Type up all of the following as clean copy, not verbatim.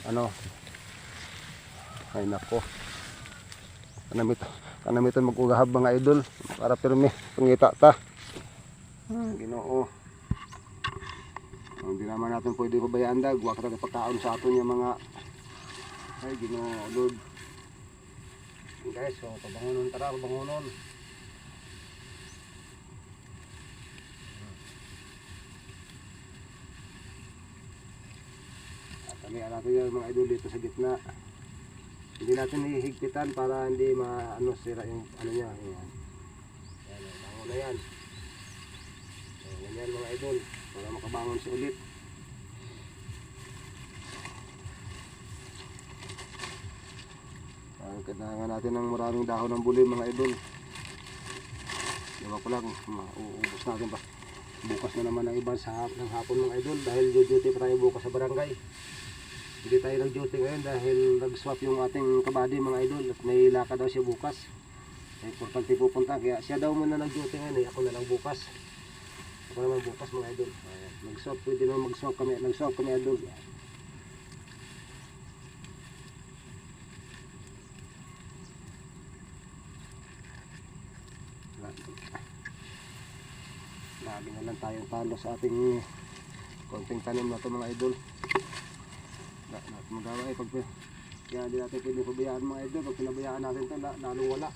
Ano? Ay nako. Kanamitan mag-ugahab mga idol para pirmi pangita ta. Ginoo. Hindi naman natin pwede pabayaan dag, wa ka pagkaon sa aton yung mga ay Ginoo Lord. Guys, so pabangonon tara, pabangonon. Tamihan natin yung mga idol dito sa gitna. Hindi natin hihigpitan para hindi maano sira yung ano niya. Ayan. Ayan, bangon na yan. So, ganyan mga idol para makabangon siya ulit. Kailangan natin ng maraming dahon ng buli mga idol. Diba ko lang, uubos natin pa. Bukas na naman ang iba ng hapon mga idol dahil duty pa tayo bukas sa barangay. Hindi tayo nag-duty ngayon dahil nag-swap yung ating kabady mga idol at may lakad daw siya bukas. Ay importante pupunta kaya siya daw muna nag-duty ngayon ako na lang bukas. Ako naman bukas mga idol. Mag-swap, pwede naman mag-swap kami. Nag-swap kami idol. Lagi na lang tayong talo sa ating konting tanim na ito mga idol. Magawa pag kaya hindi natin pwede pabayaan mga idol. Pag pinabayaan natin ito lalo wala.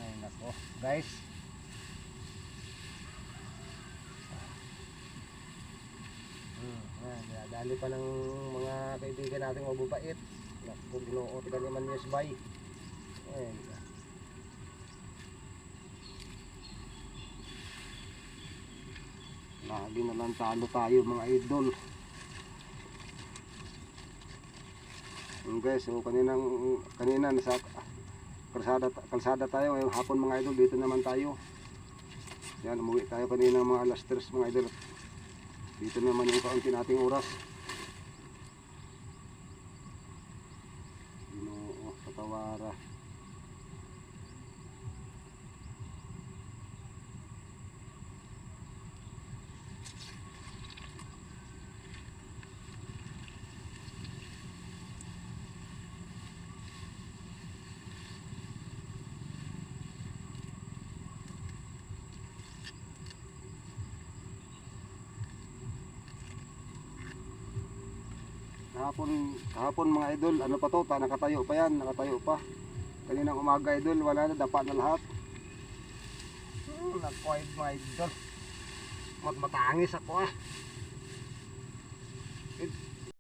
Ay nako guys, dali pa ng mga kaibigan natin mababait. Naku Ginoo, tiga naman yes bye. Ayun. Lagi na lang talo tayo mga idol. Guys, so kanina nasa kalsada tayo, ngayong hapon mga idol dito naman tayo. Yan, umuwi tayo kanina mga alas 3 mga idol. Dito naman yung kaunti nating oras. Ginoo sa Tawara. Kahapon mga idol, ano pa to, nakatayo pa yan, nakatayo pa. Kaninang umaga idol, wala na, dapa na lahat. Nakuha mga idol. Matangis ako